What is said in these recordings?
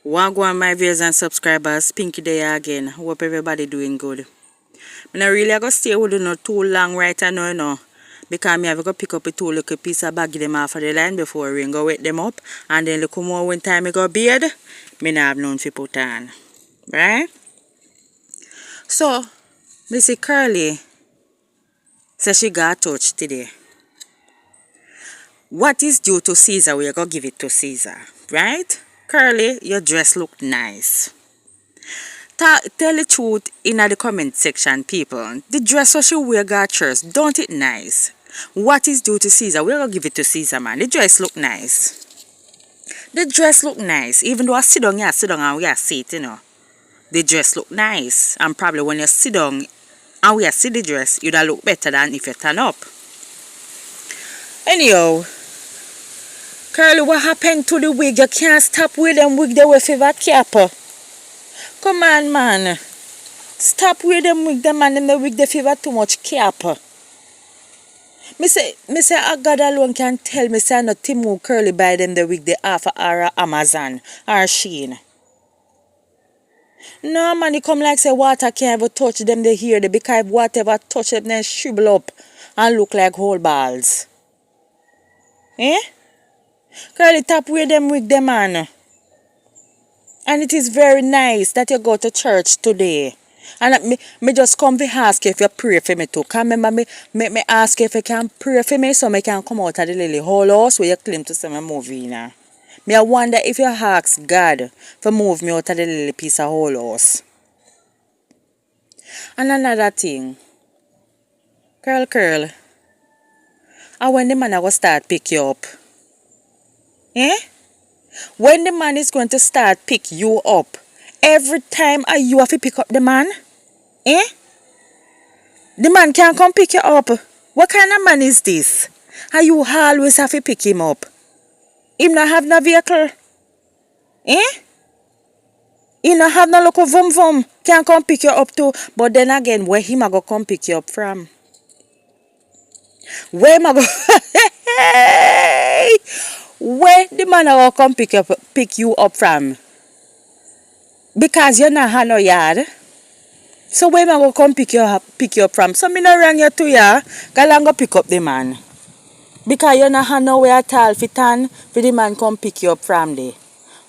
Wagwan my viewers and subscribers, Pinky there again. Hope everybody doing good. I'm not really gonna stay with you not too long right now, because I have to pick up a two little piece of bag them off of the line before we go wet them up, and then look more when time I go beard, me not have none to put on. Right? So, Missy Curly says she got touched today. What is due to Caesar, we are gonna give it to Caesar. Right? Curly, your dress look nice. Tell the truth in the comment section, people. The dress that she wear got church, don't it nice? What is due to Caesar? We're gonna give it to Caesar, man. The dress look nice. The dress look nice. Even though I sit down and we are sit, The dress look nice. And probably when you sit down and we are see the dress, you'd look better than if you turn up. Anyhow, Curly, what happened to the wig? You can't stop with them wig they were favorite cap. Come on, man. Stop with them wig them man them the wig they favor too much cap. Me say God alone can tell me say not Timu Curly buy them the wig they offer or Amazon or Shein. No man, you come like say water can't ever touch them they hear they because whatever touch them then shrivel up and look like whole balls. Eh? Curly tap with them wig them man. And it is very nice that you go to church today. And me just come to ask if you pray for me too. Because remember me ask if you can pray for me so I can come out of the lily whole house where you claim to see me movie now. Me I wonder if you ask God to move me out of the lily piece of whole house. And another thing. Curl. And when the man I go start pick you up? Eh? When the man is going to start pick you up, every time you have to pick up the man, eh? The man can't come pick you up. What kind of man is this? And you always have to pick him up. Him not have no vehicle, eh? He not have no local vum. Can't come pick you up too. But then again, where him a go come pick you up from? Where am I go? Where the man will come pick you up from? Because you not have no yard. So where am I come pick you up from? So me not rang you to ya. Go pick up the man. Because you not have nowhere at all fit on for the man come pick you up from there.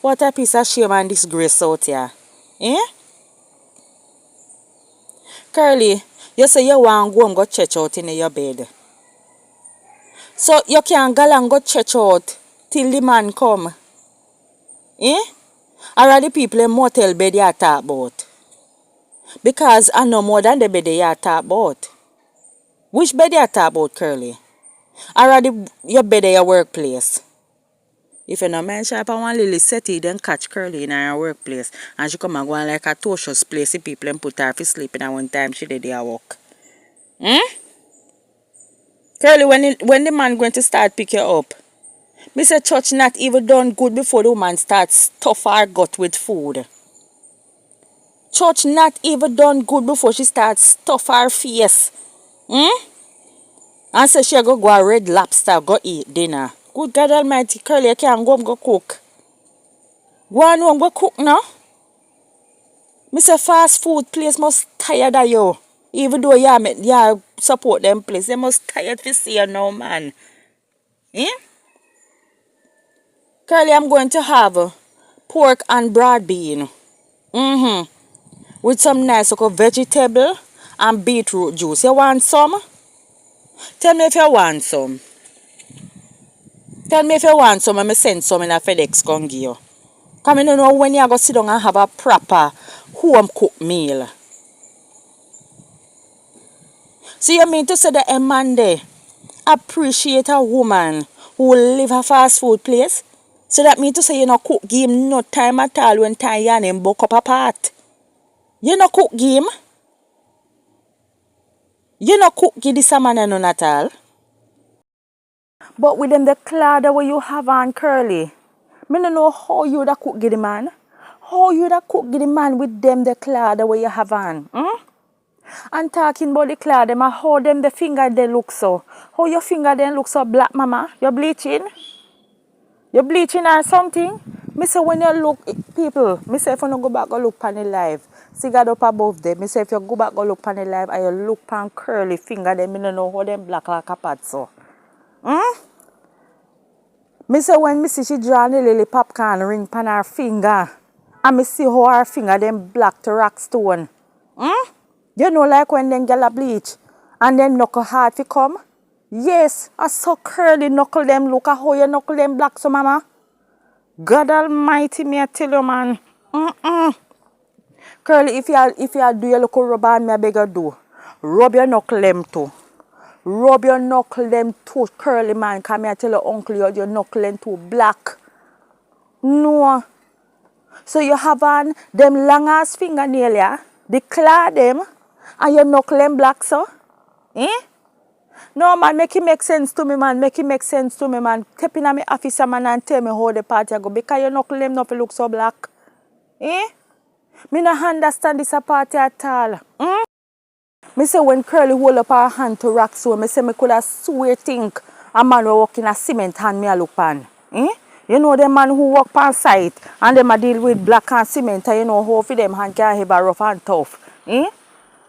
What a piece of shame and disgrace out here. Eh? Curly, you say you want to go and go church out in your bed. So you can go and go church out till the man come. Eh? Or the people in motel bed you talk about. Because I know more than the bed you talk about. Which bed you talk about, Curly? Or your bed in your workplace? If you no mind shop and one little setty, then catch Curly in her workplace. And she come and go on like a torturous place. The people and put her for sleeping and one time she did their work. Curly, when the man going to start pick you up? Mr. Church not even done good before the woman starts stuff her gut with food. Church not even done good before she starts stuff her face. And say she go a Red Lobster, go eat dinner. Good God Almighty, Curly, you can't go home go cook. Go on home go cook now. Mr. Fast food place must tired of you. Even though you support them place, they must tired to see you now, man. Eh? Curly, I'm going to have pork and broad bean. With some nice vegetable and beetroot juice. You want some? Tell me if you want some. Tell me if you want some and I send some in a FedEx can give you. Because I don't know when you go sit down and have a proper home cooked meal. So you mean to say that a man there appreciate a woman who live a fast food place? So that means to say you no cook game no time at all when time and him buck up apart. You no cook game? You no cook give this a man none at all? But with them the cloud that you have on, Curly, me no know how you da cook give the man. How you da cook give the man with them the cloud that you have on? And talking about the cloud, them how them the finger they look so. How your finger then look so black, mama? You bleaching? You bleaching or something? Me say when you look, people, me say if you no go back go look pan the live, see God up above them. Me say if you go back go look pan the live and you look pan curly finger, them me no know how them black like a pat so. Me say when me see she draw the lily popcorn ring pan her finger, and me see how her finger them black to rock stone. You know like when them gyal a bleach and them knuckle hard fi come? Yes, I saw curly knuckle them look at how your knuckle them black so mama. God almighty me I tell you man. Curly if you do your local rubber and me I beg you do. Rub your knuckle them too. Rub your knuckle them too curly man. Cause me I tell your uncle your knuckle them too black. No. So you have on them long ass fingernail yeah? The claw them and your knuckle them black so? Eh? No man, make it make sense to me man, make it make sense to me man. Step in my office man and tell me how the party go because your knuckle them not look so black. Eh? Me no understand this a party at all. Me say when Curly hold up her hand to rock so, me say me could have swear think a man who walk in a cement hand me a look pan. Eh? You know the man who walk pan site and them a deal with black and cement and you know how for them hand can have a rough and tough. Eh?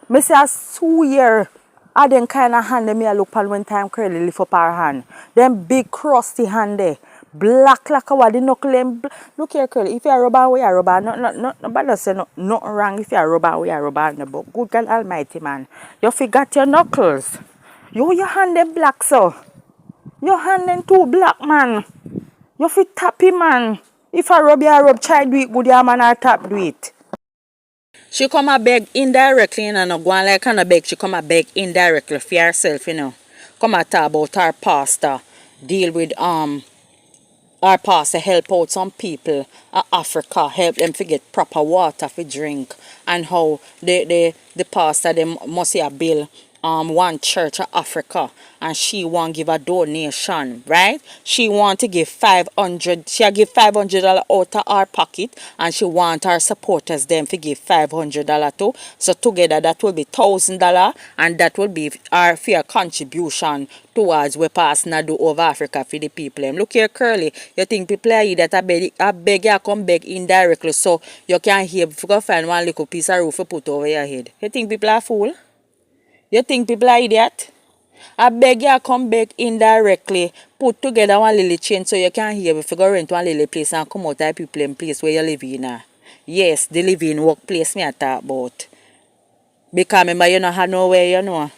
Me say I swear I them kind of hand me a look pan when time Curly lift up her hand. Them big crusty hand there. Black like a what the knuckle them. Look here Curly, if you are rubber, we are rubber. Nobody say nothing wrong if you are rubber, we are rubber. No, but good God almighty man. You forgot your knuckles. Your hand them black so. Your hand them too black man. You fit tappy man. If I rub your rub, try do it good your man or tap do it. She come a beg indirectly, you know, no go on like kind of beg. She come a beg indirectly for herself, you know. Come a talk about her pastor. Deal with our pastor help out some people in Africa, help them to get proper water for drink, and how the pastor them must see a bill one church in Africa and she want give a donation, right? She want to give 500, she give $500 out of her pocket and she want her supporters them to give $500 too. So together that will be $1,000 and that will be our fair contribution towards we pass now do over Africa for the people. Look here Curly, you think people are here that I beg you come beg indirectly so you can hear if you go find one little piece of roof to put over your head. You think people are fool? You think people are idiot? I beg you come back indirectly, put together one little chain so you can hear if you go rent one little place and come out of people in place where you live in. Yes, the living workplace me I talk about. Because remember you don't have nowhere, you know.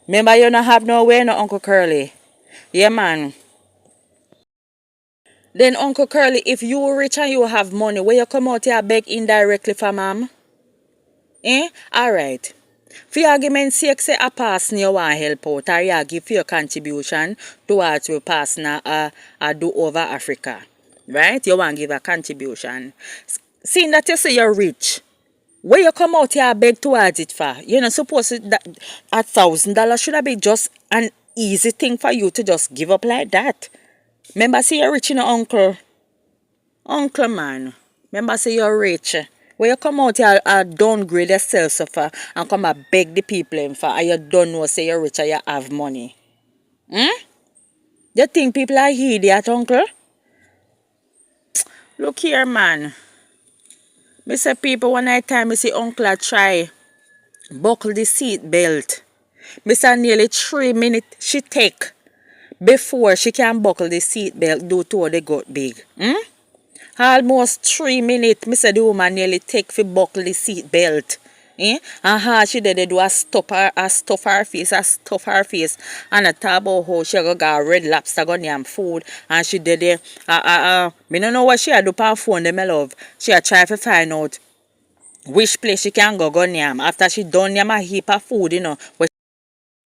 Remember you don't have nowhere, no Uncle Curly. Yeah man. Then Uncle Curly, if you rich and you have money, where you come out here beg indirectly for ma'am? Eh? Alright. For argument's sake, say a person you want help out or you give your contribution towards your person a do over Africa. Right? You want to give a contribution. Seeing that you say you're rich, where you come out here beg towards it for? You're not supposed to that $1,000 should have been just an easy thing for you to just give up like that. Remember say you're rich, you know, uncle. Uncle man. Remember say you're rich. When you come out here and downgrade yourself so far and come and beg the people in for and you don't know say you're rich and you have money. You think people are idiot, uncle? Look here, man. Me say people one night time me see uncle a try buckle the seat belt. Me say nearly 3 minutes she take before she can buckle the seat belt due to how they got big. Almost 3 minutes, me say the woman nearly take for buckle the seat belt. Eh? And how she did do a stuff her face, and a talk about how she got red lobster gun yam food, and she did it. Me don't know what she had do on phone, them, my love. She had try to find out which place she can go yam after she done yam a heap of food, you know. But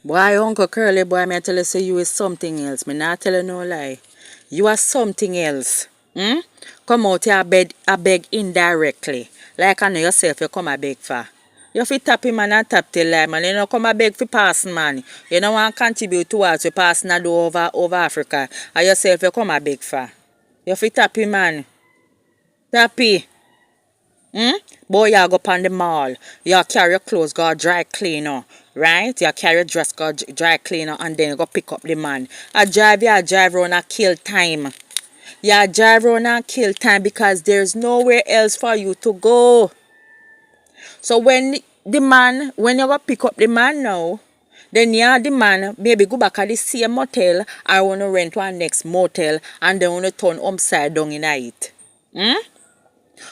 boy, Uncle Curly, boy, me tell you say you is something else. Me not tell you no lie. You are something else. Come out here a beg indirectly. Like I know yourself you come a beg for. You fit tap him and tap till life man. You know come a beg for passing man. You don't want to contribute towards your passing do over Africa. And yourself you come a beg for. You fit tap him man. Tappy. Boy you go up on the mall. You carry your clothes go dry cleaner. Right? You carry your dress go dry cleaner and then you go pick up the man. I drive around and kill time. You drive around and kill time because there's nowhere else for you to go. So when you go pick up the man now, then yeah, the man maybe go back at the same motel or want to rent one next motel and then want to turn upside down in it.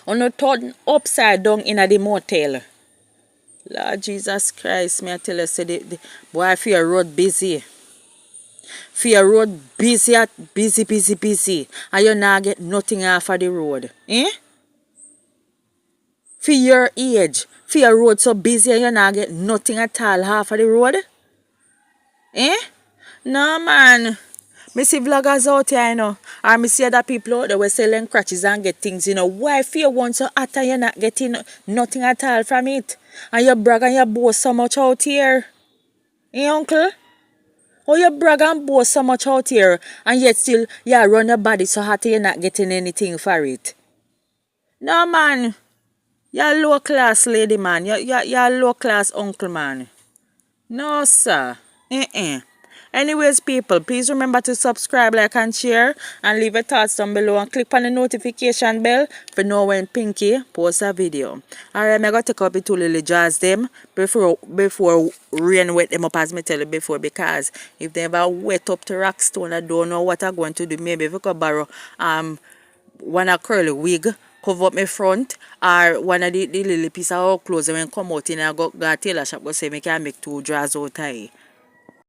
Want to turn upside down in the motel. Lord Jesus Christ, me I tell you, say the boy feel road busy. Feel road busy, busy. And you not get nothing off of the road. For your age, for your road so busy and you not get nothing at all half of the road? No, man. Me see vloggers out here, Or me see other people out there were selling crutches and get things, Why for you want so hot and you're not getting nothing at all from it? And you brag and you boast so much out here. Uncle? Oh, you brag and boast so much out here and yet still you run your body so hot and you're not getting anything for it. No, man. You're low class lady, man. You're low class uncle, man. No, sir. Anyways, people, please remember to subscribe, like, and share. And leave your thoughts down below. And click on the notification bell for know when Pinky posts a video. Alright, I'm going to take up the two little jars them before rain wet them up, as me tell you before. Because if they ever wet up to rock stone, I don't know what I'm going to do. Maybe if I could borrow one of curly wig, cover up my front, or one of the little piece of clothes when come out in I go tailor shop, go say I can make two drawers out of it.